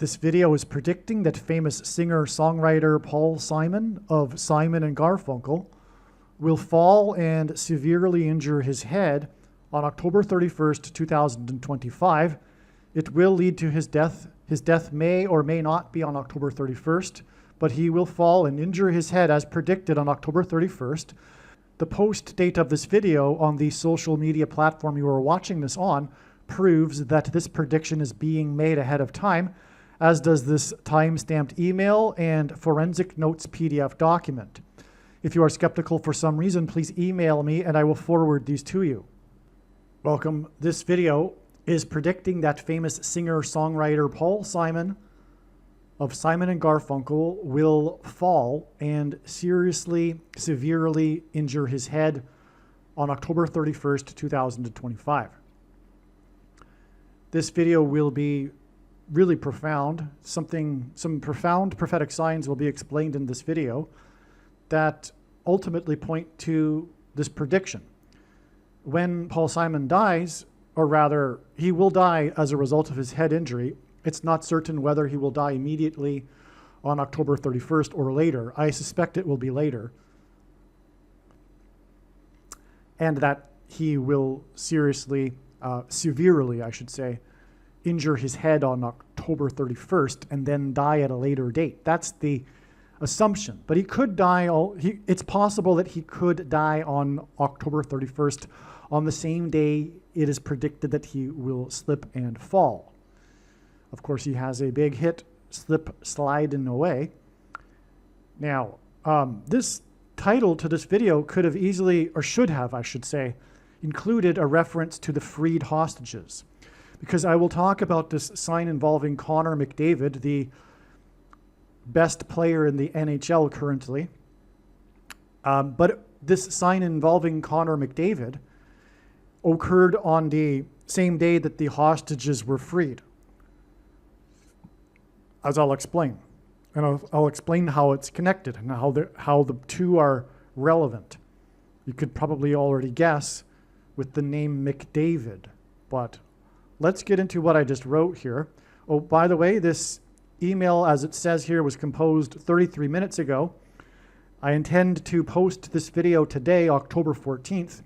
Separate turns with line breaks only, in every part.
This video is predicting that famous singer-songwriter Paul Simon of Simon and Garfunkel will fall and severely injure his head on October 31st, 2025. It will lead to his death. His death may or may not be on October 31st, but he will fall and injure his head as predicted on October 31st. The post date of this video on the social media platform you are watching this on proves that this prediction is being made ahead of time, as does this time-stamped email and forensic notes PDF document. If you are skeptical for some reason, please email me and I will forward these to you. Welcome. This video is predicting that famous singer-songwriter Paul Simon of Simon and Garfunkel will fall and seriously, severely injure his head on October 31st, 2025. This video will be really profound. Some profound prophetic signs will be explained in this video that ultimately point to this prediction. When Paul Simon dies, or rather, he will die as a result of his head injury. It's not certain whether he will die immediately on October 31st or later. I suspect it will be later. And that he will severely, I should say, injure his head on October 31st and then die at a later date. That's the assumption. But he could die, it's possible that he could die on October 31st on the same day it is predicted that he will slip and fall. Of course, he has a big hit, slip, slide, and away. Now, this title to this video could have easily, or should have, I should say, included a reference to the freed hostages, because I will talk about this sign involving Connor McDavid, the best player in the NHL currently. But this sign involving Connor McDavid occurred on the same day that the hostages were freed, as I'll explain. And I'll explain how it's connected and how the two are relevant. You could probably already guess with the name McDavid, but let's get into what I just wrote here. Oh, by the way, this email, as it says here, was composed 33 minutes ago. I intend to post this video today, October 14th,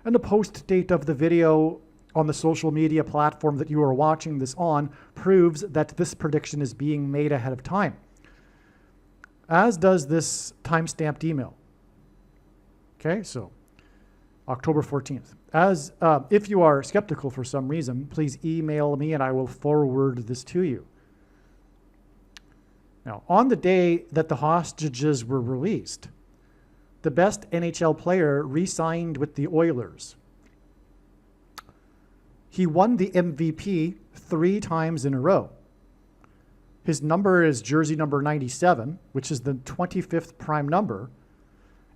and the post date of the video on the social media platform that you are watching this on proves that this prediction is being made ahead of time, as does this time-stamped email. Okay, so October 14th. If you are skeptical for some reason, please email me and I will forward this to you. Now, on the day that the hostages were released, the best NHL player re-signed with the Oilers. He won the MVP 3 times in a row. His number is jersey number 97, which is the 25th prime number,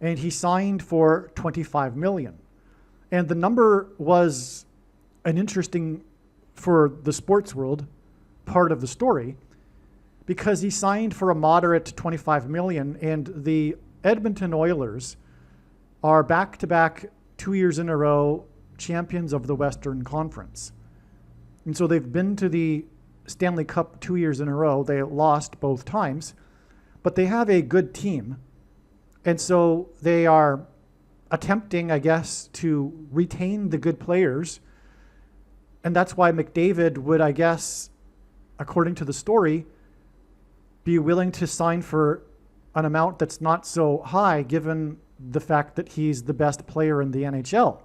and he signed for $25 million. And the number was an interesting, for the sports world, part of the story, because he signed for a moderate $25 million, and the Edmonton Oilers are back-to-back 2 years in a row champions of the Western Conference. And so they've been to the Stanley Cup 2 years in a row. They lost both times, but they have a good team. And so they are attempting, I guess, to retain the good players. And that's why McDavid would, I guess, according to the story, be willing to sign for an amount that's not so high, given the fact that he's the best player in the NHL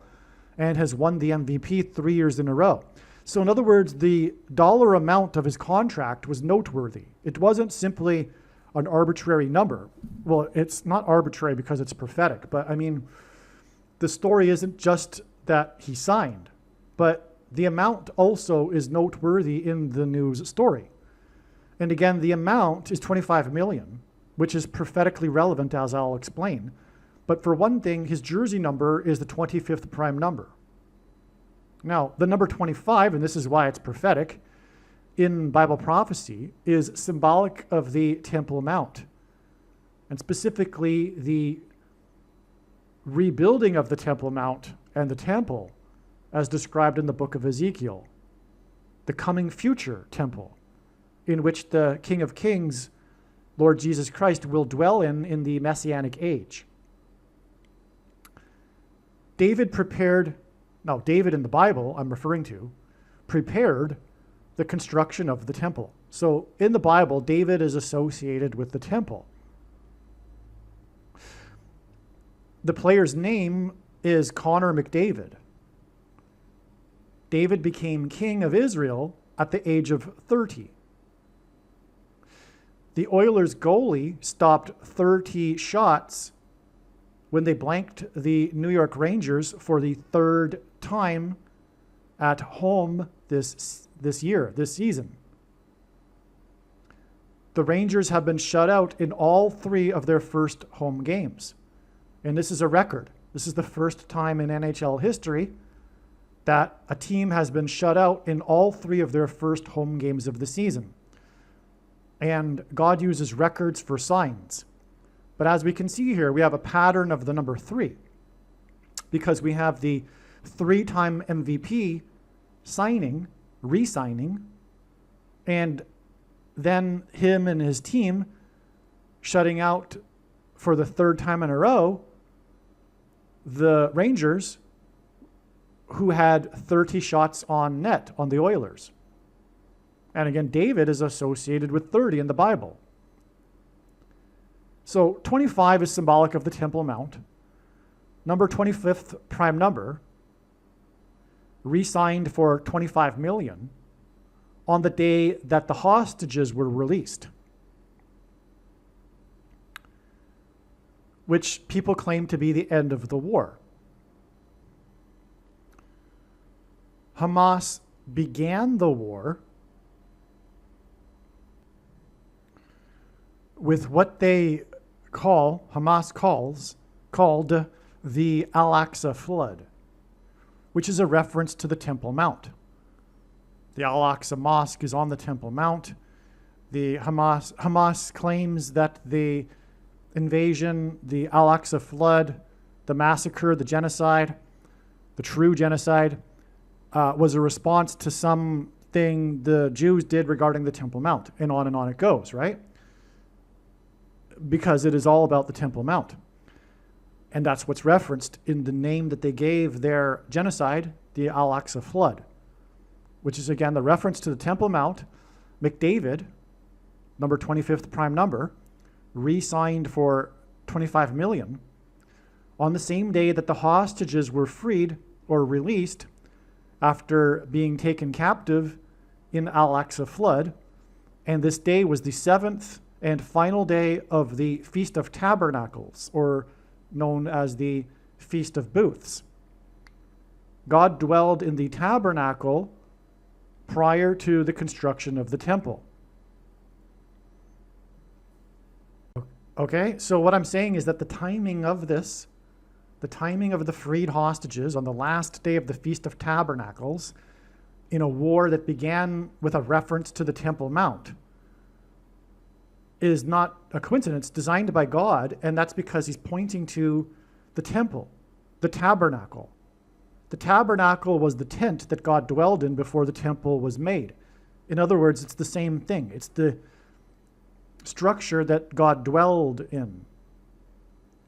and has won the MVP 3 years in a row. So in other words, the dollar amount of his contract was noteworthy. It wasn't simply an arbitrary number. Well, it's not arbitrary because it's prophetic, but I mean, the story isn't just that he signed, but the amount also is noteworthy in the news story. And again, the amount is $25 million, which is prophetically relevant, as I'll explain. But for one thing, his jersey number is the 25th prime number. Now, the number 25, and this is why it's prophetic, in Bible prophecy, is symbolic of the Temple Mount, and specifically the rebuilding of the Temple Mount and the temple, as described in the book of Ezekiel, the coming future temple. in which the King of Kings, Lord Jesus Christ, will dwell in the Messianic age. David in the Bible, I'm referring to, prepared the construction of the temple. So in the Bible, David is associated with the temple. The player's name is Connor McDavid. David became king of Israel at the age of 30. The Oilers goalie stopped 30 shots when they blanked the New York Rangers for the third time at home this season. The Rangers have been shut out in all 3 of their first home games. And this is a record. This is the first time in NHL history that a team has been shut out in all 3 of their first home games of the season. And God uses records for signs. But as we can see here, we have a pattern of the number 3, because we have the 3-time MVP re-signing, and then him and his team shutting out for the 3rd time in a row the Rangers, who had 30 shots on net on the Oilers. And again, David is associated with 30 in the Bible. So 25 is symbolic of the Temple Mount. Number 25th prime number, re-signed for $25 million on the day that the hostages were released, which people claim to be the end of the war. Hamas began the war with what Hamas called the Al-Aqsa flood, which is a reference to the Temple Mount. The Al-Aqsa Mosque is on the Temple Mount. Hamas claims that the invasion, the Al-Aqsa flood, the massacre, the genocide, the true genocide, was a response to something the Jews did regarding the Temple Mount, and on it goes, right? Because it is all about the Temple Mount. And that's what's referenced in the name that they gave their genocide, the Al-Aqsa flood, which is again the reference to the Temple Mount. McDavid, number 25th prime number, re-signed for $25 million on the same day that the hostages were freed or released after being taken captive in Al-Aqsa flood. And this day was the 7th and final day of the Feast of Tabernacles, or known as the Feast of Booths. God dwelled in the tabernacle prior to the construction of the temple. Okay, so what I'm saying is that the timing of the freed hostages on the last day of the Feast of Tabernacles, in a war that began with a reference to the Temple Mount, is not a coincidence, designed by God, and that's because he's pointing to the temple, the tabernacle. The tabernacle was the tent that God dwelled in before the temple was made. In other words, it's the same thing. It's the structure that God dwelled in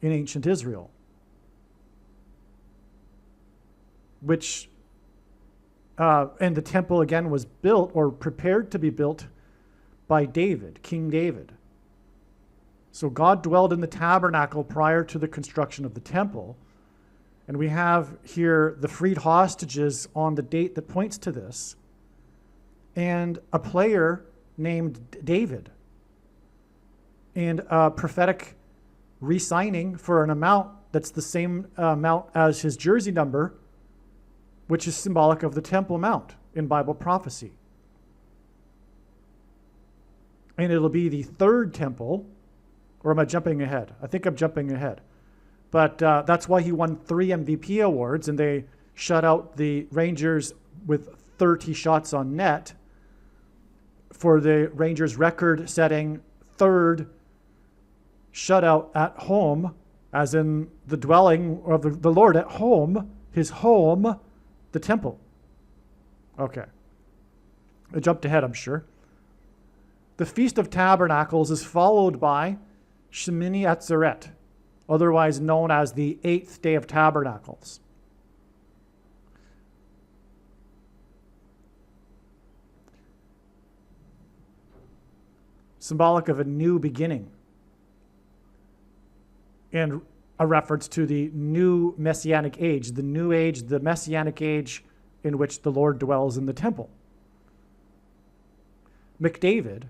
ancient Israel, which, and the temple again was built or prepared to be built by David, King David. So God dwelled in the tabernacle prior to the construction of the temple. And we have here the freed hostages on the date that points to this, and a player named David, and a prophetic re-signing for an amount that's the same amount as his jersey number, which is symbolic of the Temple Mount in Bible prophecy. And it'll be the 3rd temple, or am I jumping ahead? I think I'm jumping ahead. But that's why he won 3 MVP awards, and they shut out the Rangers with 30 shots on net for the Rangers' record-setting 3rd shutout at home, as in the dwelling of the Lord at home, his home, the temple. Okay. I jumped ahead, I'm sure. The Feast of Tabernacles is followed by Shemini Atzeret, otherwise known as the 8th day of Tabernacles. Symbolic of a new beginning, and a reference to the new messianic age, the new age, the messianic age in which the Lord dwells in the temple. McDavid,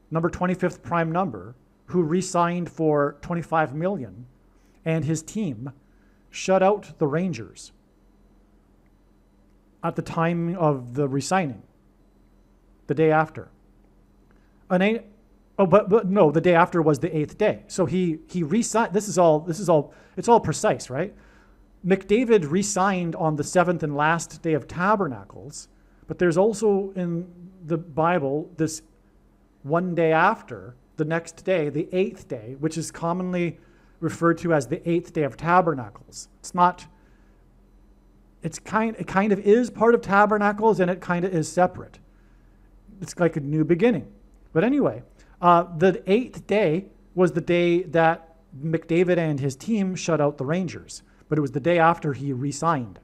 number 25th prime number, who re-signed for $25 million, and his team shut out the Rangers at the time of the re-signing, the day after. The day after was the 8th day. So he re-signed. It's all precise, right? McDavid re-signed on the 7th and last day of Tabernacles, but there's also in the Bible this one day after, the next day, the 8th day, which is commonly referred to as the 8th day of Tabernacles. It kind of is part of Tabernacles, and it kind of is separate. It's like a new beginning. But anyway, the 8th day was the day that McDavid and his team shut out the Rangers, but it was the day after he re-signed.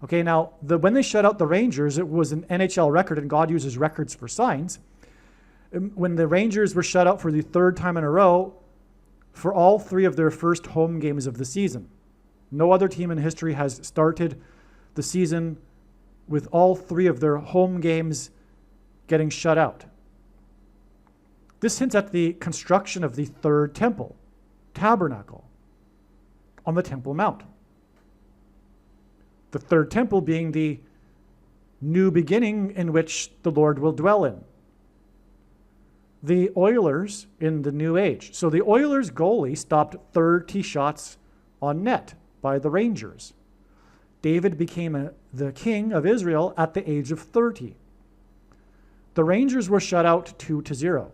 Okay, now, when they shut out the Rangers, it was an NHL record, and God uses records for signs. When the Rangers were shut out for the 3rd time in a row for all 3 of their first home games of the season. No other team in history has started the season with all 3 of their home games getting shut out. This hints at the construction of the 3rd temple, tabernacle, on the Temple Mount. The 3rd temple being the new beginning in which the Lord will dwell in. The Oilers in the new age. So the Oilers goalie stopped 30 shots on net by the Rangers. David became the king of Israel at the age of 30. The Rangers were shut out 2-0.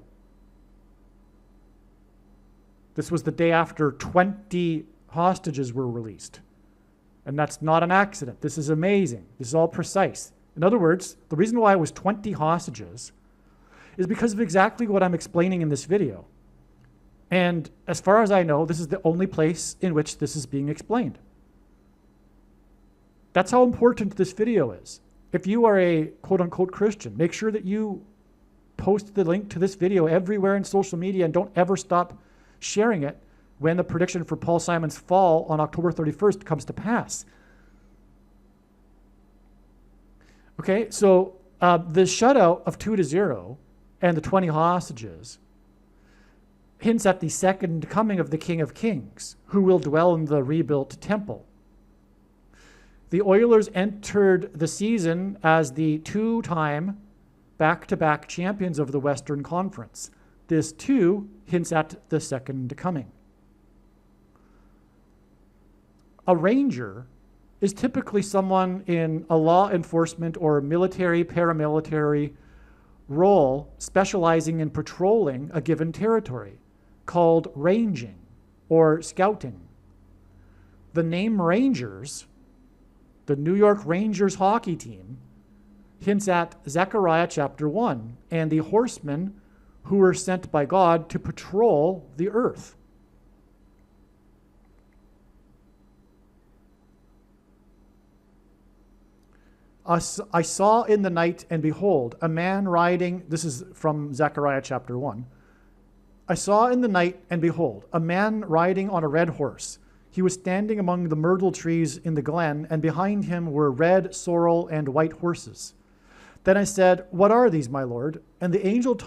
This was the day after 20 hostages were released. And that's not an accident. This is amazing. This is all precise. In other words, the reason why it was 20 hostages is because of exactly what I'm explaining in this video. And as far as I know, this is the only place in which this is being explained. That's how important this video is. If you are a quote-unquote Christian, make sure that you post the link to this video everywhere in social media, and don't ever stop sharing it when the prediction for Paul Simon's fall on October 31st comes to pass. Okay, so the shutout of 2-0 and the 20 hostages hints at the second coming of the King of Kings, who will dwell in the rebuilt temple. The Oilers entered the season as the 2-time back-to-back champions of the Western Conference. This too hints at the second coming. A ranger is typically someone in a law enforcement or military, paramilitary role specializing in patrolling a given territory, called ranging or scouting. The name Rangers, the New York Rangers hockey team, hints at Zechariah chapter 1 and the horsemen who were sent by God to patrol the earth. I saw in the night, and behold, a man riding, this is from Zechariah chapter 1. I saw in the night, and behold, a man riding on a red horse. He was standing among the myrtle trees in the glen, and behind him were red, sorrel, and white horses. Then I said, "What are these, my lord?" And the angel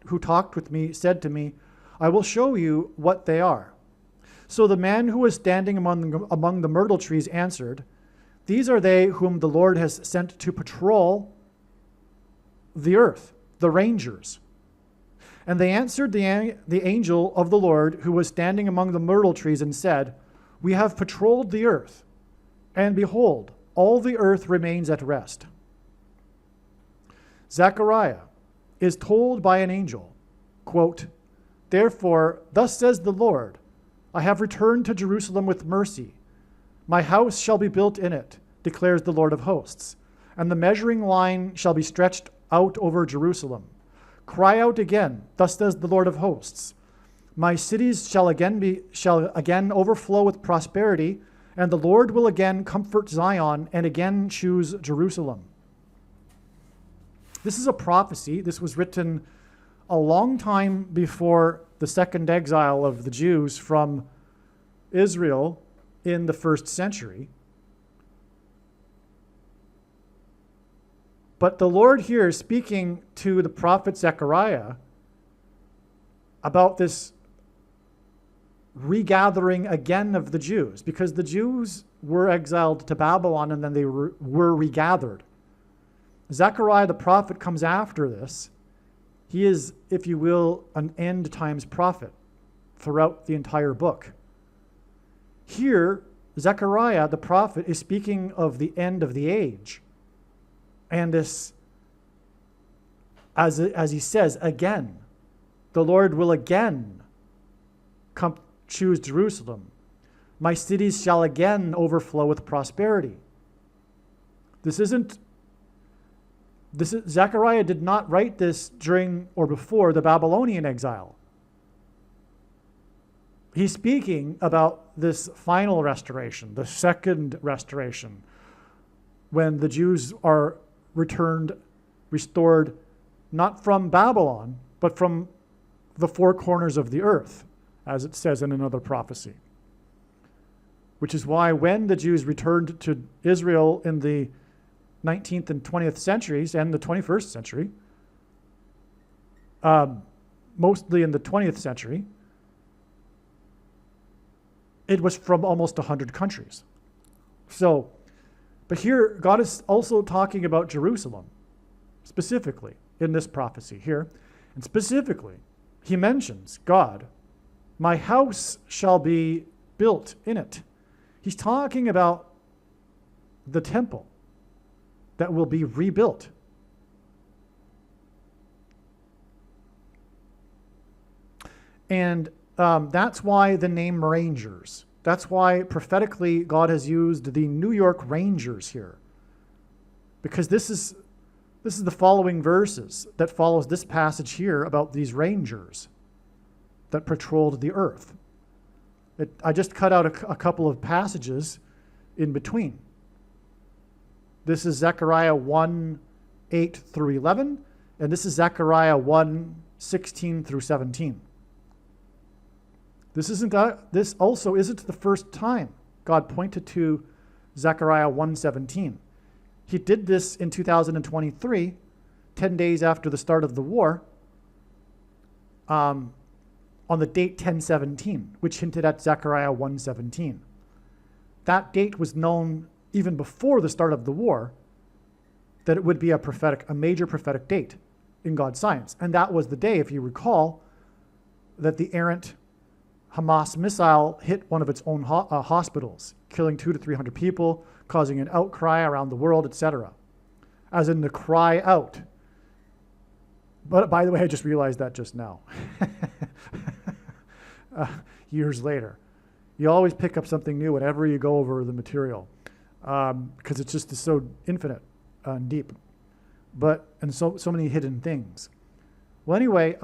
who talked with me said to me, "I will show you what they are." So the man who was standing among the myrtle trees answered, "These are they whom the Lord has sent to patrol the earth, the rangers." And they answered the angel of the Lord who was standing among the myrtle trees and said, "We have patrolled the earth, and behold, all the earth remains at rest." Zechariah is told by an angel, quote, "Therefore, thus says the Lord, I have returned to Jerusalem with mercy. My house shall be built in it, declares the Lord of hosts, and the measuring line shall be stretched out over Jerusalem. Cry out again, thus says the Lord of hosts. My cities shall again overflow with prosperity, and the Lord will again comfort Zion and again choose Jerusalem. This is a prophecy. This was written a long time before the second exile of the Jews from Israel in the 1st century. But the Lord here is speaking to the prophet Zechariah about this regathering again of the Jews, because the Jews were exiled to Babylon and then they were regathered. Zechariah the prophet comes after this. He is, if you will, an end times prophet throughout the entire book. Here, Zechariah the prophet is speaking of the end of the age. And this, as he says, again, the Lord will again come choose Jerusalem. My cities shall again overflow with prosperity. Zechariah did not write this during or before the Babylonian exile. He's speaking about this final restoration, the second restoration, when the Jews are restored, not from Babylon, but from the four corners of the earth, as it says in another prophecy. Which is why when the Jews returned to Israel in the 19th and 20th centuries and the 21st century, mostly in the 20th century, it was from almost 100 countries. So, but here God is also talking about Jerusalem, specifically in this prophecy here. And specifically, he mentions God, my house shall be built in it. He's talking about the temple that will be rebuilt. And that's why the name Rangers. That's why prophetically God has used the New York Rangers here. Because this is the following verses that follows this passage here about these rangers that patrolled the earth. I just cut out a couple of passages in between. This is Zechariah 1:8 through 11, and this is Zechariah 1:16 through 17. This also isn't the first time God pointed to Zechariah 1:17. He did this in 2023, 10 days after the start of the war, on the date 10/17, which hinted at Zechariah 1:17. That date was known even before the start of the war, that it would be a major prophetic date in God's science. And that was the day, if you recall, that the errant Hamas missile hit one of its own hospitals, killing 200 to 300 people, causing an outcry around the world, etc. As in the cry out. But by the way, I just realized that just now. Years later. You always pick up something new whenever you go over the material, because it's just so infinite and deep, and so many hidden things. Well, anyway,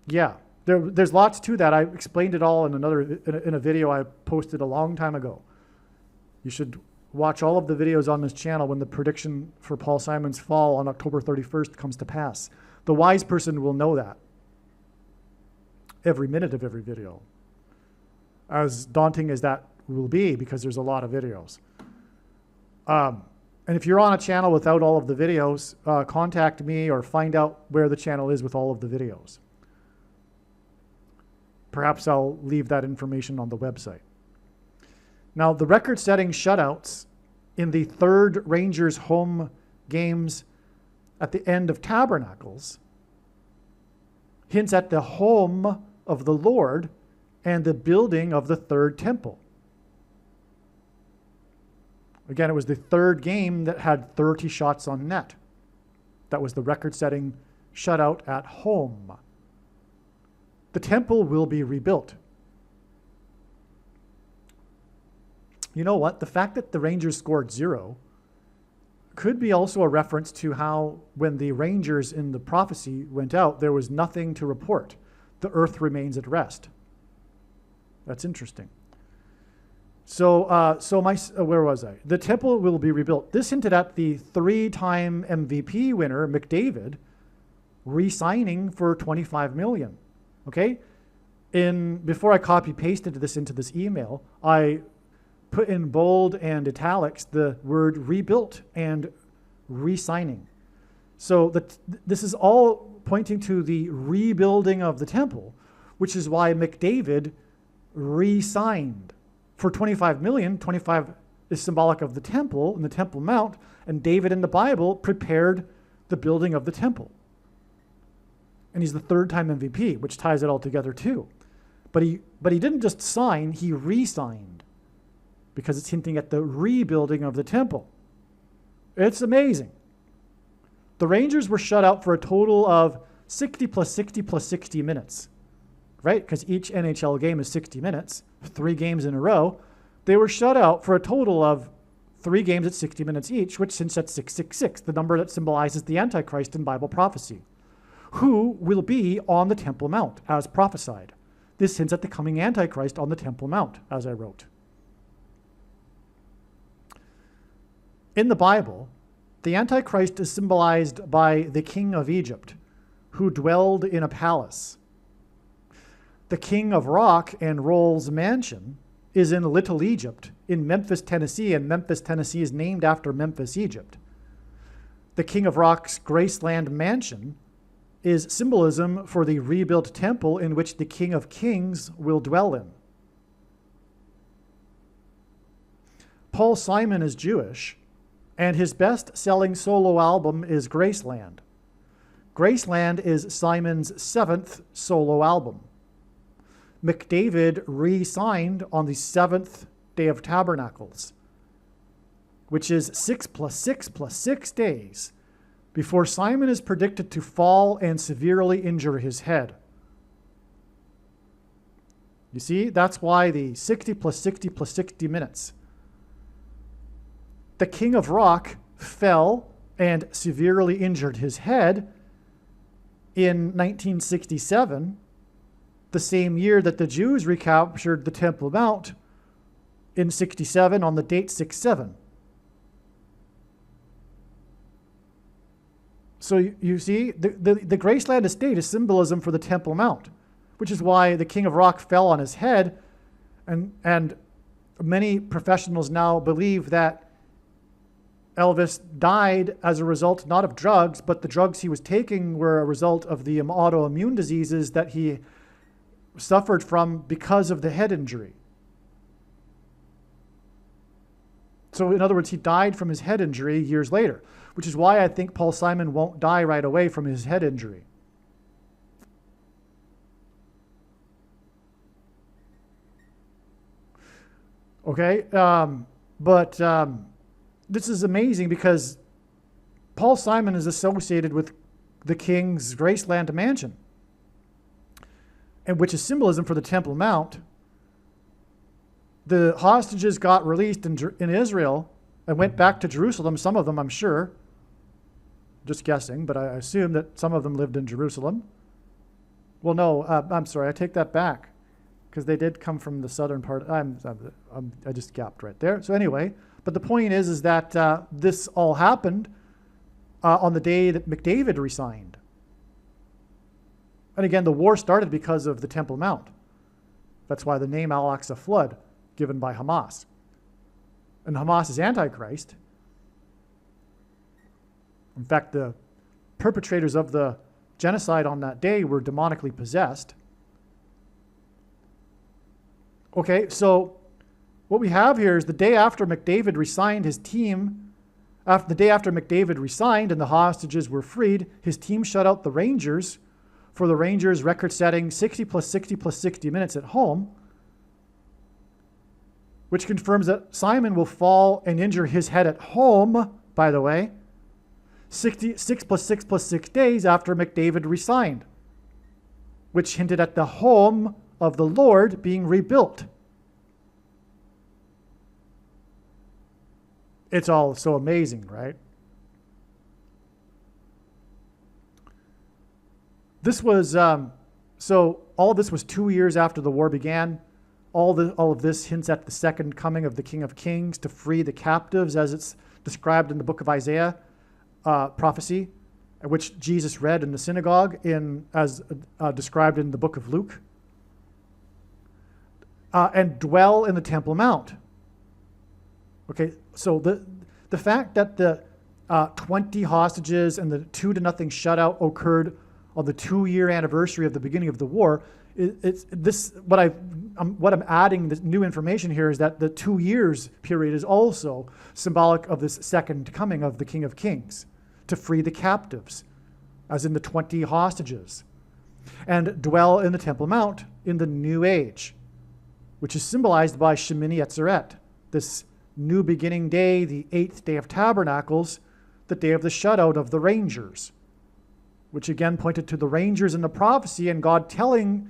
yeah, there's lots to that. I explained it all in a video I posted a long time ago. You should watch all of the videos on this channel when the prediction for Paul Simon's fall on October 31st comes to pass. The wise person will know that. Every minute of every video. As daunting as that will be, because there's a lot of videos. And if you're on a channel without all of the videos, contact me or find out where the channel is with all of the videos. Perhaps I'll leave that information on the website. Now, the record-setting shutouts in the third Rangers home games at the end of Tabernacles hints at the home of the Lord and the building of the third temple. Again, it was the third game that had 30 shots on net. That was the record-setting shutout at home. The temple will be rebuilt. You know what? The fact that the Rangers scored 0 could be also a reference to how when the rangers in the prophecy went out, there was nothing to report. The earth remains at rest. That's interesting. So, where was I? The temple will be rebuilt. This hinted at the 3-time MVP winner, McDavid, re-signing for $25 million. Okay? Before I copy-pasted this into this email, I put in bold and italics the word rebuilt and re-signing. So this is all pointing to the rebuilding of the temple, which is why McDavid re-signed for $25 million. 25 is symbolic of the temple and the Temple Mount, and David in the Bible prepared the building of the temple. And he's the 3rd-time MVP, which ties it all together too. But he didn't just sign, he re-signed, because it's hinting at the rebuilding of the temple. It's amazing. The Rangers were shut out for a total of 60 plus 60 plus 60 minutes, right? Because each NHL game is 60 minutes, 3 games in a row. They were shut out for a total of 3 games at 60 minutes each, which hints at 666, the number that symbolizes the Antichrist in Bible prophecy, who will be on the Temple Mount, as prophesied. This hints at the coming Antichrist on the Temple Mount, as I wrote. In the Bible, the Antichrist is symbolized by the king of Egypt, who dwelled in a palace. The king of rock and roll's mansion is in Little Egypt, in Memphis, Tennessee, and Memphis, Tennessee is named after Memphis, Egypt. The king of rock's Graceland mansion is symbolism for the rebuilt temple in which the King of Kings will dwell in. Paul Simon is Jewish, and his best-selling solo album is Graceland. Graceland is Simon's 7th solo album. McDavid re-signed on the 7th day of Tabernacles, which is 6 plus 6 plus 6 days, before Simon is predicted to fall and severely injure his head. You see, that's why the 60 plus 60 plus 60 minutes. The king of rock fell and severely injured his head in 1967, the same year that the Jews recaptured the Temple Mount in 67 on the date 6/7. So you see, the Graceland estate is symbolism for the Temple Mount, which is why the king of rock fell on his head, and many professionals now believe that Elvis died as a result not of drugs, but the drugs he was taking were a result of the autoimmune diseases that he suffered from because of the head injury. So in other words, he died from his head injury years later, which is why I think Paul Simon won't die right away from his head injury. Okay, but this is amazing because Paul Simon is associated with the king's Graceland mansion, and which is symbolism for the Temple Mount. The hostages got released in Israel and went back to Jerusalem, some of them, I'm sure. Just guessing, but I assume that some of them lived in Jerusalem. Well, no, I'm sorry, I take that back, because they did come from the southern part. I just gapped right there. So anyway, but the point is that this all happened on the day that McDavid resigned. And again, the war started because of the Temple Mount. That's why the name Al-Aqsa Flood, given by Hamas. And Hamas is Antichrist. In fact, the perpetrators of the genocide on that day were demonically possessed. Okay, so what we have here is the day after McDavid resigned, his team, the day after McDavid resigned and the hostages were freed, his team shut out the Rangers for the Rangers' record-setting 60 plus 60 plus 60 minutes at home, which confirms that Simon will fall and injure his head at home, by the way, 6 plus 6 plus 6 days after McDavid resigned, which hinted at the home of the Lord being rebuilt. It's all so amazing, right? This was, so all of this was 2 years after the war began. All of this hints at the second coming of the King of Kings to free the captives, as it's described in the book of Isaiah prophecy, which Jesus read in the synagogue as described in the book of Luke. And dwell in the Temple Mount. Okay, so the fact that the 20 hostages and the 2-0 shutout occurred on the 2-year anniversary of the beginning of the war, what I'm adding, this new information here, is that the 2 years period is also symbolic of this second coming of the King of Kings to free the captives, as in the 20 hostages, and dwell in the Temple Mount in the New Age, which is symbolized by Shemini Atzeret, this new beginning day, the 8th day of Tabernacles, the day of the shutout of the Rangers, which again pointed to the Rangers in the prophecy and God telling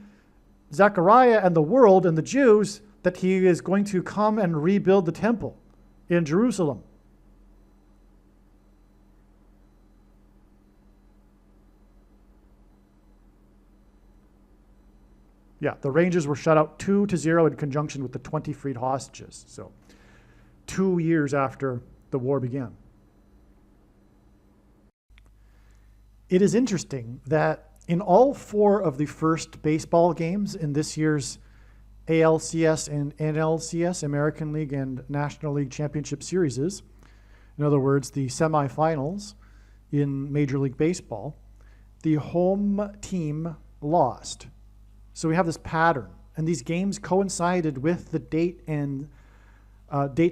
Zechariah and the world and the Jews that he is going to come and rebuild the temple in Jerusalem. Yeah, the Rangers were shut out 2-0 in conjunction with the 20 freed hostages. So 2 years after the war began. It is interesting that in all 4 of the first baseball games in this year's ALCS and NLCS, American League and National League Championship Series, in other words, the semifinals in Major League Baseball, the home team lost. So we have this pattern, and these games coincided with the dates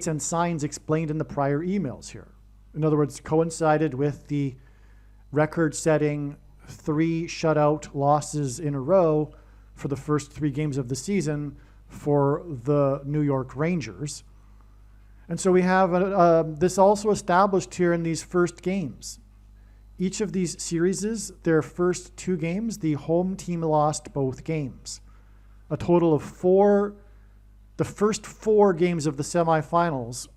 and signs explained in the prior emails here. In other words, coincided with the record-setting 3 shutout losses in a row for the first 3 games of the season for the New York Rangers. And so we have this also established here in these first games. Each of these series, their first 2 games, the home team lost both games. A total of 4, the first 4 games of the semifinals,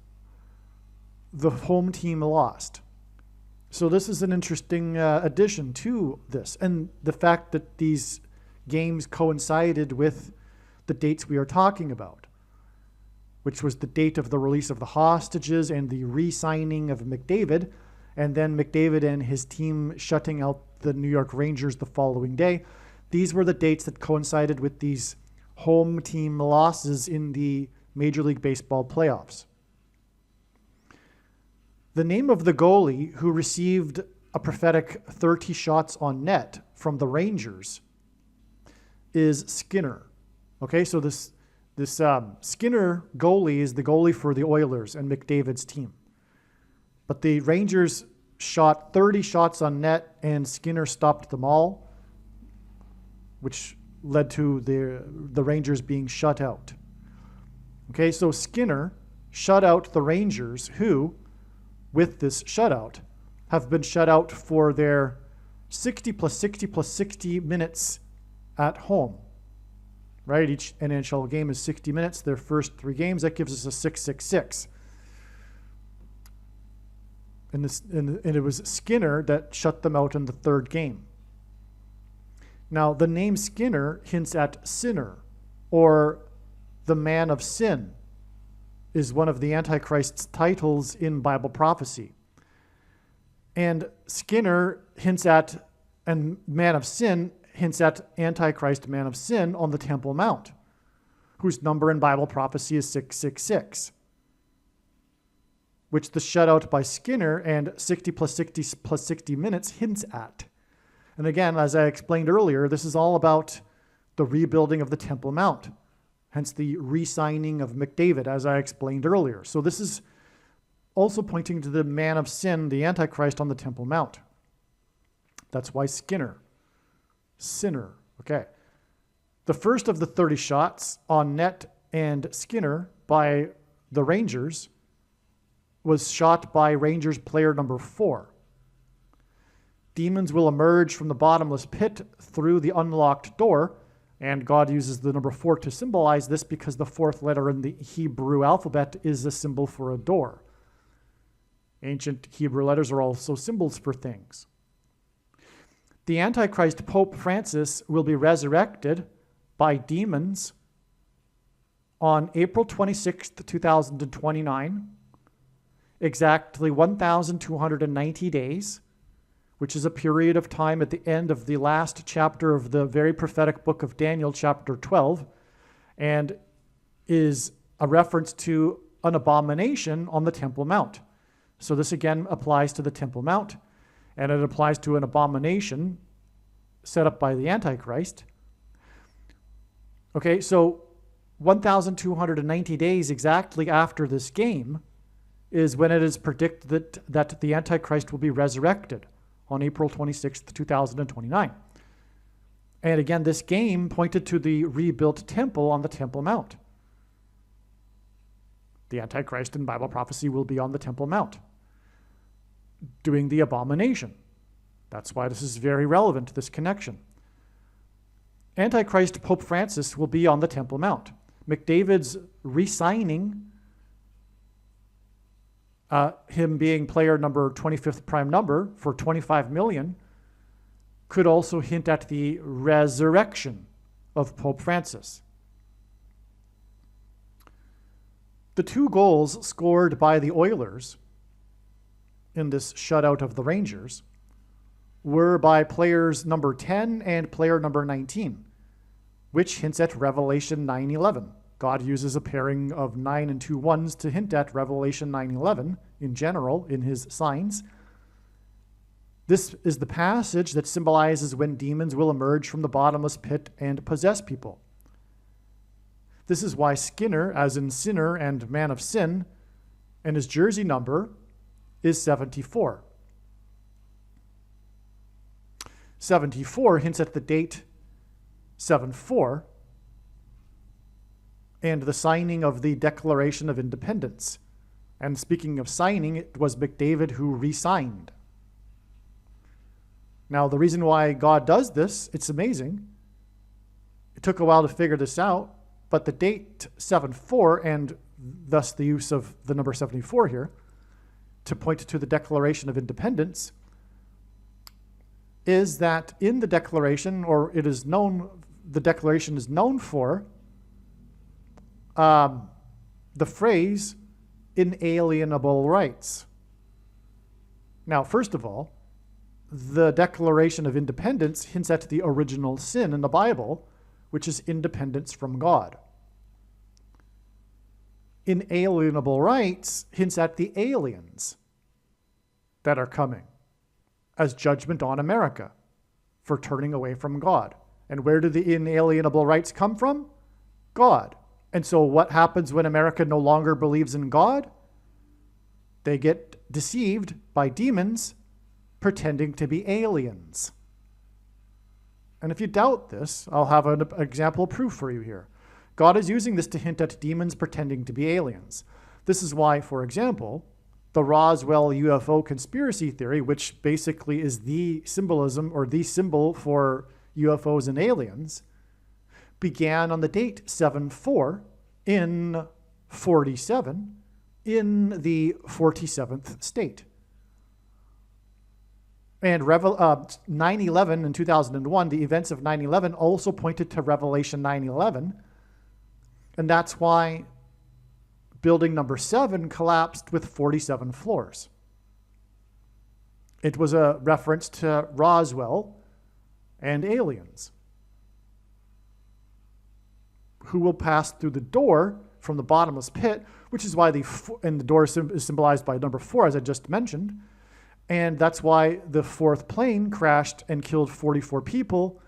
the home team lost. So this is an interesting addition to this. And the fact that these games coincided with the dates we are talking about, which was the date of the release of the hostages and the re-signing of McDavid, and then McDavid and his team shutting out the New York Rangers the following day. These were the dates that coincided with these home team losses in the Major League Baseball playoffs. The name of the goalie who received a prophetic 30 shots on net from the Rangers is Skinner. Okay, so this Skinner goalie is the goalie for the Oilers and McDavid's team. But the Rangers shot 30 shots on net, and Skinner stopped them all, which led to the Rangers being shut out. Okay, so Skinner shut out the Rangers, who, with this shutout, have been shut out for their 60 plus 60 plus 60 minutes at home. Right? Each NHL game is 60 minutes. Their first 3 games, that gives us a 666. And it was Skinner that shut them out in the 3rd game. Now, the name Skinner hints at sinner, or the man of sin, is one of the Antichrist's titles in Bible prophecy. And Skinner hints at, and man of sin hints at Antichrist, man of sin, on the Temple Mount, whose number in Bible prophecy is 666. Which the shutout by Skinner and 60 plus 60 plus 60 minutes hints at. And again, as I explained earlier, this is all about the rebuilding of the Temple Mount, hence the re-signing of McDavid, as I explained earlier. So this is also pointing to the man of sin, the Antichrist on the Temple Mount. That's why Skinner, sinner. Okay. The first of the 30 shots on net and Skinner by the Rangers was shot by Rangers player number 4. Demons will emerge from the bottomless pit through the unlocked door, and God uses the number 4 to symbolize this because the 4th letter in the Hebrew alphabet is a symbol for a door. Ancient Hebrew letters are also symbols for things. The Antichrist, Pope Francis, will be resurrected by demons on April 26th, 2029, exactly 1,290 days, which is a period of time at the end of the last chapter of the very prophetic book of Daniel, chapter 12, and is a reference to an abomination on the Temple Mount. So this again applies to the Temple Mount, and it applies to an abomination set up by the Antichrist. Okay, so 1,290 days exactly after this game is when it is predicted that the Antichrist will be resurrected on April 26th, 2029. And again, this game pointed to the rebuilt temple on the Temple Mount. The Antichrist in Bible prophecy will be on the Temple Mount, doing the abomination. That's why this is very relevant, this connection. Antichrist Pope Francis will be on the Temple Mount. McDavid's re-signing, him being player number 25th prime number for $25 million, could also hint at the resurrection of Pope Francis. The 2 goals scored by the Oilers in this shutout of the Rangers were by players number 10 and player number 19, which hints at Revelation 9:11. God uses a pairing of 9 and 2 ones to hint at Revelation 9:11 in general in his signs. This is the passage that symbolizes when demons will emerge from the bottomless pit and possess people. This is why Skinner, as in sinner and man of sin, and his jersey number is 74. 74 hints at the date 7-4 and the signing of the Declaration of Independence. And speaking of signing, it was McDavid who re-signed. Now, the reason why God does this, it's amazing. It took a while to figure this out, but the date 7-4, and thus the use of the number 74 here, to point to the Declaration of Independence, is that in the Declaration, or it is known, the Declaration is known for the phrase inalienable rights. Now, first of all, the Declaration of Independence hints at the original sin in the Bible, which is independence from God. Inalienable rights hints at the aliens that are coming as judgment on America for turning away from God. And where do the inalienable rights come from? God. And so what happens when America no longer believes in God? They get deceived by demons pretending to be aliens. And if you doubt this, I'll have an example proof for you here. God is using this to hint at demons pretending to be aliens. This is why, for example, the Roswell UFO conspiracy theory, which basically is the symbolism or the symbol for UFOs and aliens, began on the date 7-4 in 47 in the 47th state. And 9/11 in 2001, the events of 9/11 also pointed to Revelation 9/11. And that's why building number 7 collapsed with 47 floors. It was a reference to Roswell and aliens who will pass through the door from the bottomless pit, which is why the door is symbolized by number 4, as I just mentioned. And that's why the 4th plane crashed and killed 44 people.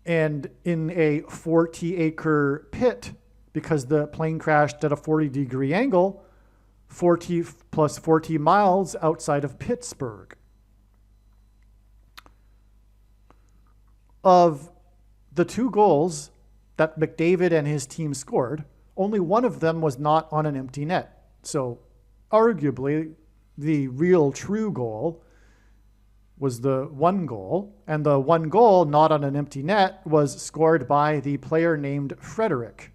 And in a 40-acre pit, because the plane crashed at a 40-degree angle, 40 plus 40 miles outside of Pittsburgh. Of the 2 goals that McDavid and his team scored, only one of them was not on an empty net. So arguably, the real true goal was the 1 goal, and the 1 goal not on an empty net was scored by the player named Frederick.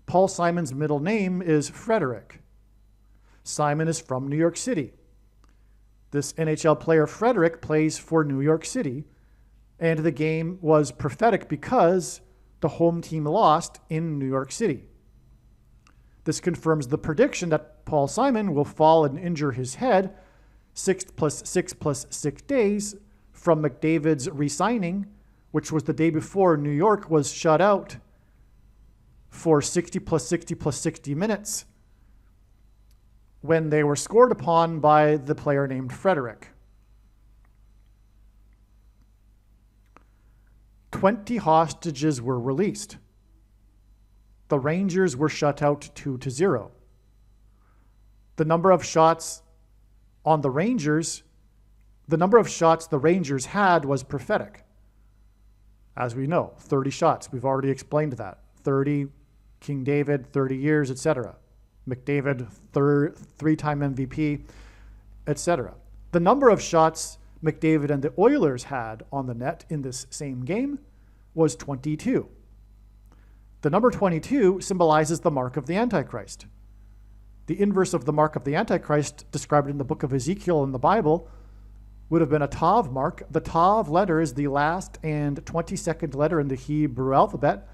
Paul Simon's middle name is Frederick. Simon is from New York City. This NHL player, Frederick, plays for New York City, and the game was prophetic because the home team lost in New York City. This confirms the prediction that Paul Simon will fall and injure his head 6 plus 6 plus 6 days from McDavid's re-signing, which was the day before New York was shut out for 60 plus 60 plus 60 minutes when they were scored upon by the player named Frederick. 20 hostages were released. The Rangers were shut out 2-0. The number of shots the Rangers had was prophetic. As we know, 30 shots. We've already explained that. 30, King David, 30 years, etc. McDavid, three-time MVP, etc. The number of shots McDavid and the Oilers had on the net in this same game was 22. The number 22 symbolizes the mark of the Antichrist. The inverse of the mark of the Antichrist, described in the book of Ezekiel in the Bible, would have been a Tav mark. The Tav letter is the last and 22nd letter in the Hebrew alphabet,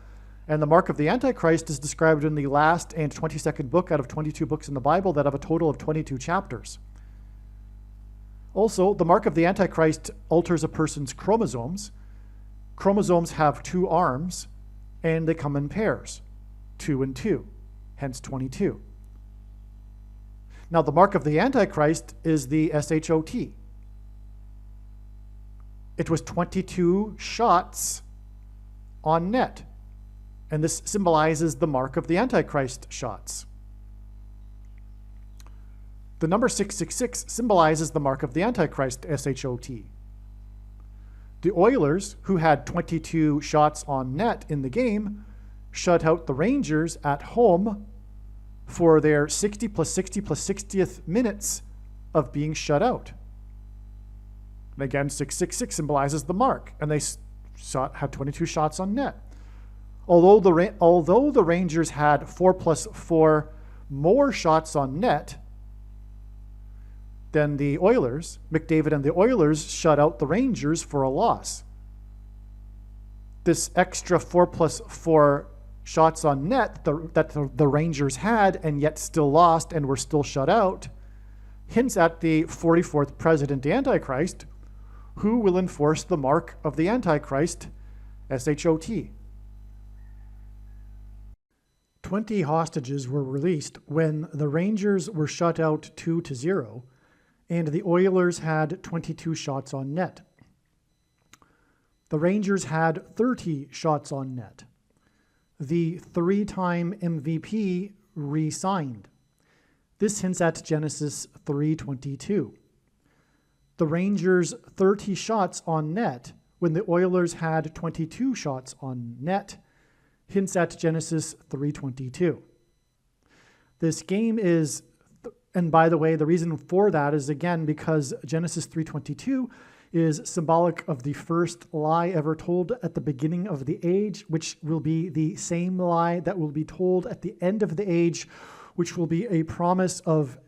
and the mark of the Antichrist is described in the last and 22nd book out of 22 books in the Bible that have a total of 22 chapters. Also, the mark of the Antichrist alters a person's chromosomes. Chromosomes have 2 arms, and they come in pairs, 2 and 2, hence 22. Now, the mark of the Antichrist is the SHOT. It was 22 shots on net, and this symbolizes the mark of the Antichrist shots. The number 666 symbolizes the mark of the Antichrist, SHOT. The Oilers, who had 22 shots on net in the game, shut out the Rangers at home for their 60 plus 60 plus 60th minutes of being shut out. And again, 666 symbolizes the mark, and they had 22 shots on net. Although the Rangers had 4 plus 4 more shots on net than the Oilers, McDavid and the Oilers shut out the Rangers for a loss. This extra 4 plus 4 shots on net that the Rangers had and yet still lost and were still shut out hints at the 44th president, the Antichrist, who will enforce the mark of the Antichrist, SHOT. 20 hostages were released when the Rangers were shut out 2-0, and the Oilers had 22 shots on net. The Rangers had 30 shots on net. The 3-time MVP re-signed. This hints at Genesis 3:22. The Rangers' 30 shots on net when the Oilers had 22 shots on net hints at Genesis 3:22. This game is, and by the way, the reason for that is again because Genesis 3:22 is symbolic of the first lie ever told at the beginning of the age, which will be the same lie that will be told at the end of the age, which will be a promise of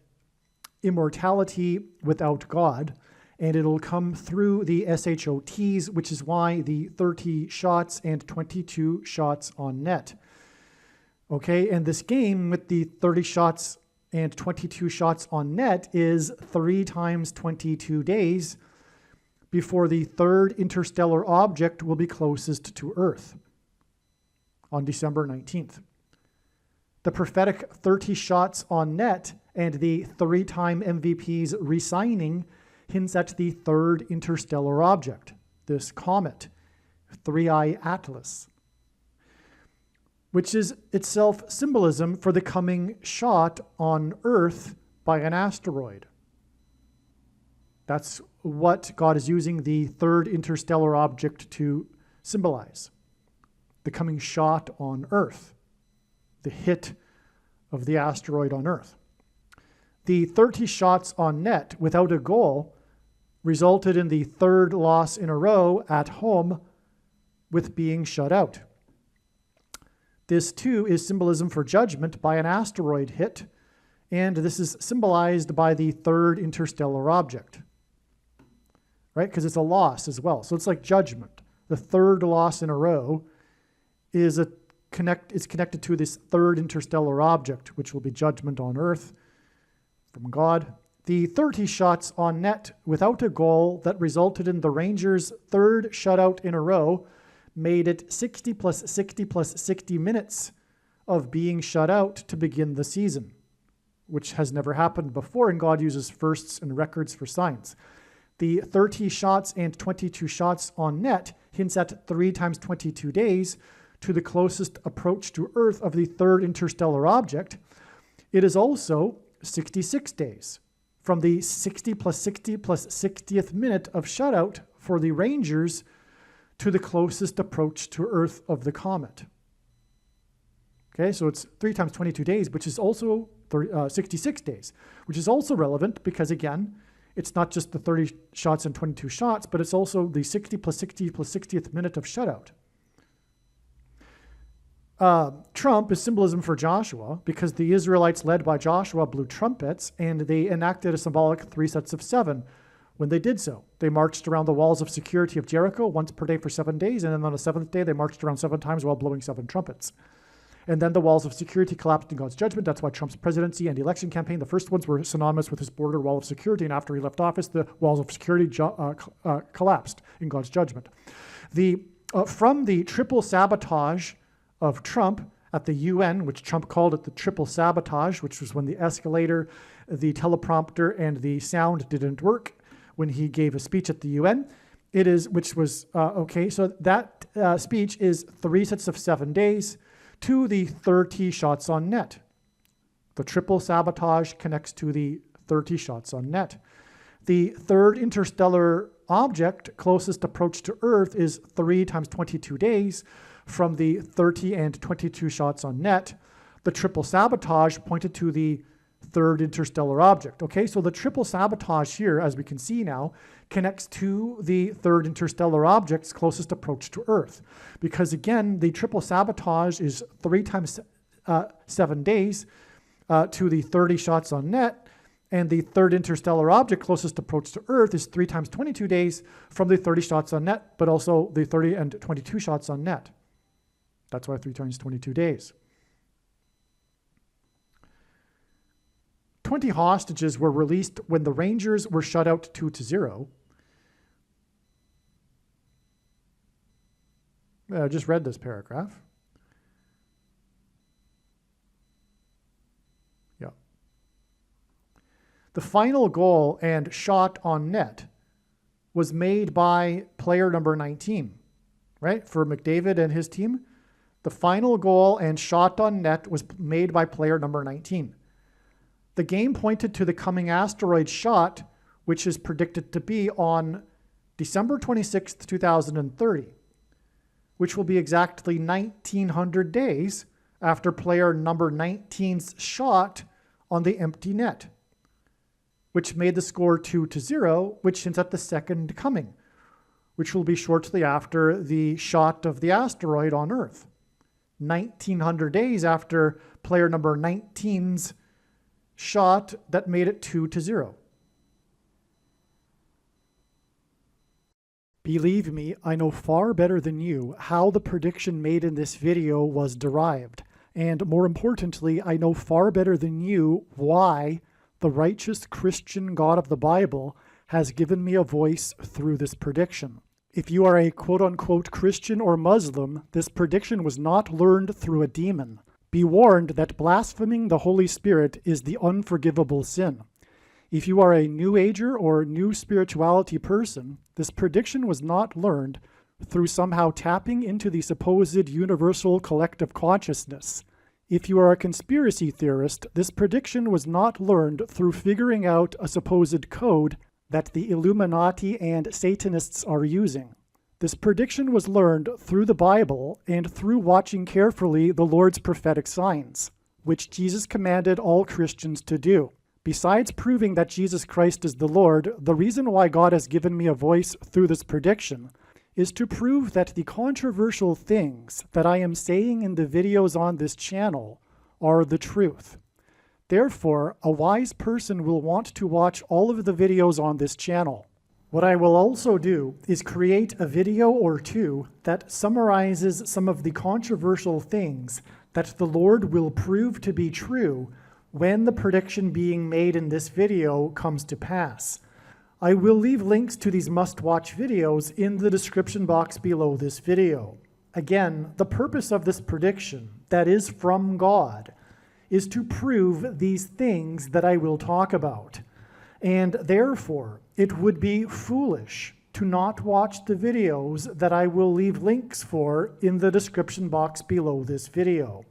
immortality without God. And it'll come through the SHOTs, which is why the 30 shots and 22 shots on net. Okay, and this game with the 30 shots and 22 shots on net is 3 times 22 days before the third interstellar object will be closest to Earth on December 19th. The prophetic 30 shots on net and the 3-time MVP's re-signing hints at the third interstellar object, this comet, 3I Atlas, which is itself symbolism for the coming shot on Earth by an asteroid. That's what God is using the third interstellar object to symbolize, the coming shot on Earth, the hit of the asteroid on Earth. The 30 shots on net without a goal resulted in the third loss in a row at home with being shut out. This too is symbolism for judgment by an asteroid hit, and this is symbolized by the third interstellar object, right? Because it's a loss as well. So it's like judgment. The third loss in a row is connected to this third interstellar object, which will be judgment on Earth from God. The 30 shots on net without a goal that resulted in the Rangers' third shutout in a row made it 60 plus 60 plus 60 minutes of being shut out to begin the season, which has never happened before, and God uses firsts and records for signs. The 30 shots and 22 shots on net hints at 3 times 22 days to the closest approach to Earth of the third interstellar object. It is also 66 days from the 60 plus 60 plus 60th minute of shutout for the Rangers to the closest approach to Earth of the comet. Okay, so it's 3 times 22 days, which is also 66 days, which is also relevant because, again, it's not just the 30 shots and 22 shots, but it's also the 60 plus 60 plus 60th minute of shutout. Trump is symbolism for Joshua because the Israelites led by Joshua blew trumpets and they enacted a symbolic 3 sets of 7 when they did so. They marched around the walls of security of Jericho once per day for 7 days, and then on the 7th day they marched around 7 times while blowing 7 trumpets. And then the walls of security collapsed in God's judgment. That's why Trump's presidency and election campaign, the first ones were synonymous with his border wall of security, and after he left office, the walls of security collapsed in God's judgment. From the triple sabotage of Trump at the UN, which Trump called it the triple sabotage, which was when the escalator, the teleprompter, and the sound didn't work when he gave a speech at the UN. So that speech is 3 sets of 7 days to the 30 shots on net. The triple sabotage connects to the 30 shots on net. The third interstellar object closest approach to Earth is 3 times 22 days from the 30 and 22 shots on net. The triple sabotage pointed to the third interstellar object. Okay, so the triple sabotage here, as we can see now, connects to the third interstellar object's closest approach to Earth. Because again, the triple sabotage is 3 times 7 days to the 30 shots on net, and the third interstellar object closest approach to Earth is 3 times 22 days from the 30 shots on net, but also the 30 and 22 shots on net. That's why 3 times 22 days. 20 hostages were released when the Rangers were shut out 2-0. I just read this paragraph. Yeah. The final goal and shot on net was made by player number 19, right? For McDavid and his team. The final goal and shot on net was made by player number 19. The game pointed to the coming asteroid shot, which is predicted to be on December 26th, 2030, which will be exactly 1900 days after player number 19's shot on the empty net, which made the score 2-0, which hints at the second coming, which will be shortly after the shot of the asteroid on Earth. 1900 days after player number 19's shot that made it 2-0. Believe me, I know far better than you how the prediction made in this video was derived. And more importantly, I know far better than you why the righteous Christian God of the Bible has given me a voice through this prediction. If you are a quote-unquote Christian or Muslim, this prediction was not learned through a demon. Be warned that blaspheming the Holy Spirit is the unforgivable sin. If you are a New Ager or New Spirituality person, this prediction was not learned through somehow tapping into the supposed universal collective consciousness. If you are a conspiracy theorist, this prediction was not learned through figuring out a supposed code that the Illuminati and Satanists are using. This prediction was learned through the Bible and through watching carefully the Lord's prophetic signs, which Jesus commanded all Christians to do. Besides proving that Jesus Christ is the Lord, the reason why God has given me a voice through this prediction is to prove that the controversial things that I am saying in the videos on this channel are the truth. Therefore, a wise person will want to watch all of the videos on this channel. What I will also do is create a video or two that summarizes some of the controversial things that the Lord will prove to be true when the prediction being made in this video comes to pass. I will leave links to these must-watch videos in the description box below this video. Again, the purpose of this prediction, that is from God, is to prove these things that I will talk about. And therefore, it would be foolish to not watch the videos that I will leave links for in the description box below this video.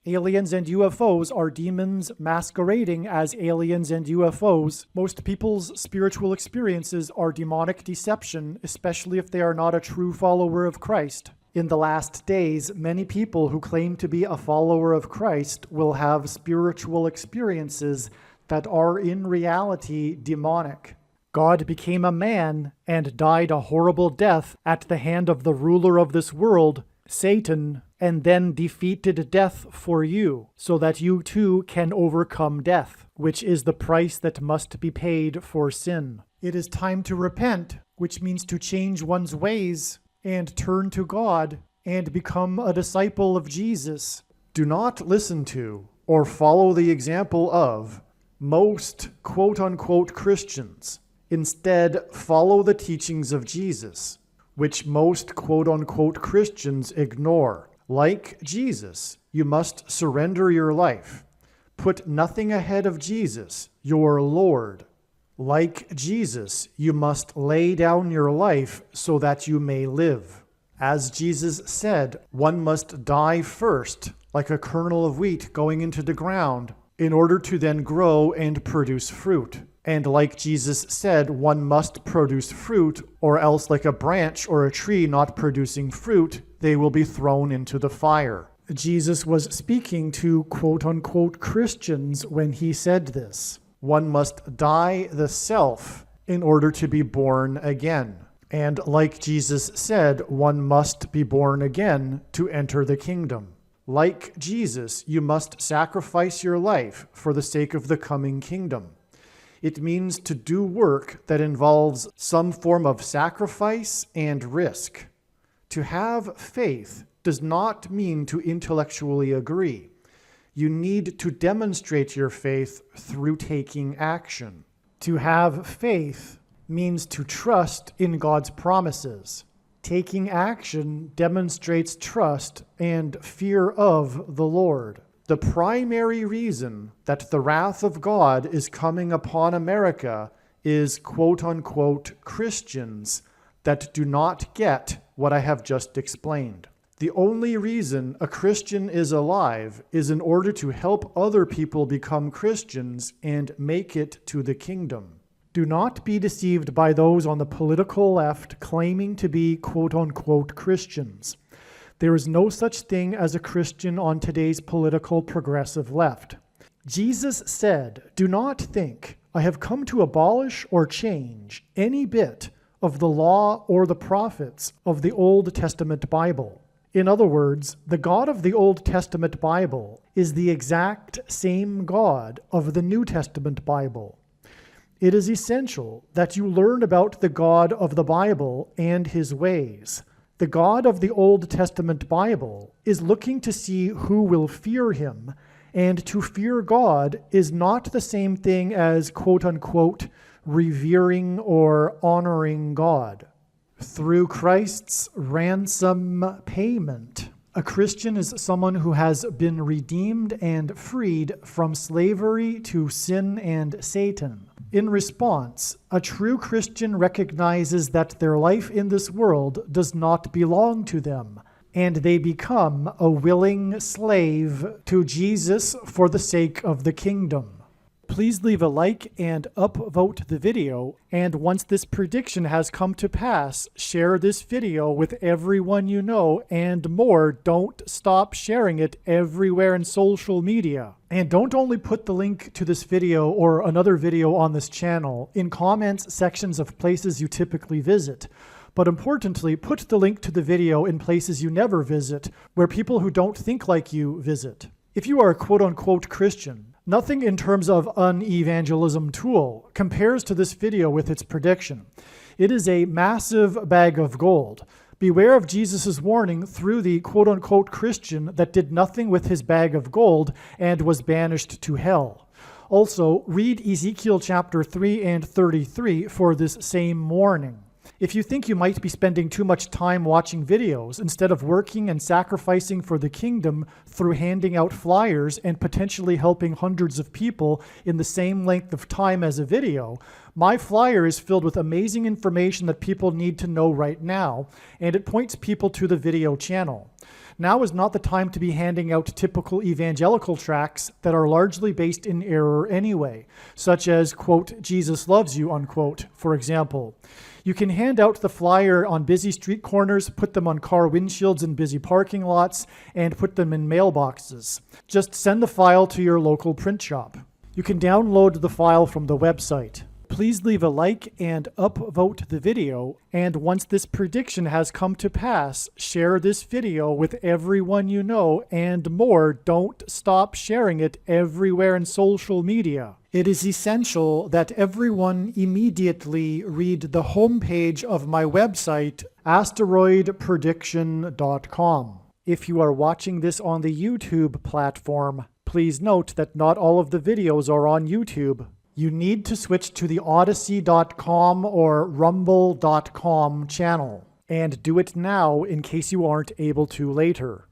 Aliens and UFOs are demons masquerading as aliens and UFOs. Most people's spiritual experiences are demonic deception, especially if they are not a true follower of Christ. In the last days, many people who claim to be a follower of Christ will have spiritual experiences that are in reality demonic. God became a man and died a horrible death at the hand of the ruler of this world, Satan, and then defeated death for you, so that you too can overcome death, which is the price that must be paid for sin. It is time to repent, which means to change one's ways and turn to God and become a disciple of Jesus. Do not listen to or follow the example of most quote-unquote Christians. Instead, follow the teachings of Jesus, which most quote-unquote Christians ignore. Like Jesus, you must surrender your life. Put nothing ahead of Jesus, your Lord. Like Jesus, you must lay down your life so that you may live. As Jesus said, one must die first, like a kernel of wheat going into the ground, in order to then grow and produce fruit. And like Jesus said, one must produce fruit, or else like a branch or a tree not producing fruit, they will be thrown into the fire. Jesus was speaking to quote-unquote Christians when he said this. One must die the self in order to be born again. And like Jesus said, one must be born again to enter the kingdom. Like Jesus, you must sacrifice your life for the sake of the coming kingdom. It means to do work that involves some form of sacrifice and risk. To have faith does not mean to intellectually agree. You need to demonstrate your faith through taking action. To have faith means to trust in God's promises. Taking action demonstrates trust and fear of the Lord. The primary reason that the wrath of God is coming upon America is quote-unquote Christians that do not get what I have just explained. The only reason a Christian is alive is in order to help other people become Christians and make it to the kingdom. Do not be deceived by those on the political left claiming to be quote-unquote Christians. There is no such thing as a Christian on today's political progressive left. Jesus said, "Do not think I have come to abolish or change any bit of the law or the prophets of the Old Testament Bible." In other words, the God of the Old Testament Bible is the exact same God of the New Testament Bible. It is essential that you learn about the God of the Bible and his ways. The God of the Old Testament Bible is looking to see who will fear him, and to fear God is not the same thing as quote-unquote revering or honoring God. Through Christ's ransom payment, a Christian is someone who has been redeemed and freed from slavery to sin and Satan. In response, a true Christian recognizes that their life in this world does not belong to them, and they become a willing slave to Jesus for the sake of the kingdom. Please leave a like and upvote the video, and once this prediction has come to pass, share this video with everyone you know, and more. Don't stop sharing it everywhere in social media. And don't only put the link to this video or another video on this channel in comments sections of places you typically visit, but importantly, put the link to the video in places you never visit, where people who don't think like you visit. If you are a quote-unquote Christian, nothing in terms of an evangelism tool compares to this video with its prediction. It is a massive bag of gold. Beware of Jesus' warning through the quote-unquote Christian that did nothing with his bag of gold and was banished to hell. Also, read Ezekiel chapter 3 and 33 for this same warning. If you think you might be spending too much time watching videos instead of working and sacrificing for the kingdom through handing out flyers and potentially helping hundreds of people in the same length of time as a video, my flyer is filled with amazing information that people need to know right now, and it points people to the video channel. Now is not the time to be handing out typical evangelical tracts that are largely based in error anyway, such as, quote, Jesus loves you, unquote, for example. You can hand out the flyer on busy street corners, put them on car windshields in busy parking lots, and put them in mailboxes. Just send the file to your local print shop. You can download the file from the website. Please leave a like and upvote the video, and once this prediction has come to pass, share this video with everyone you know, and more, don't stop sharing it everywhere in social media. It is essential that everyone immediately read the homepage of my website, asteroidprediction.com. If you are watching this on the YouTube platform, please note that not all of the videos are on YouTube. You need to switch to the Odyssey.com or Rumble.com channel, and do it now in case you aren't able to later.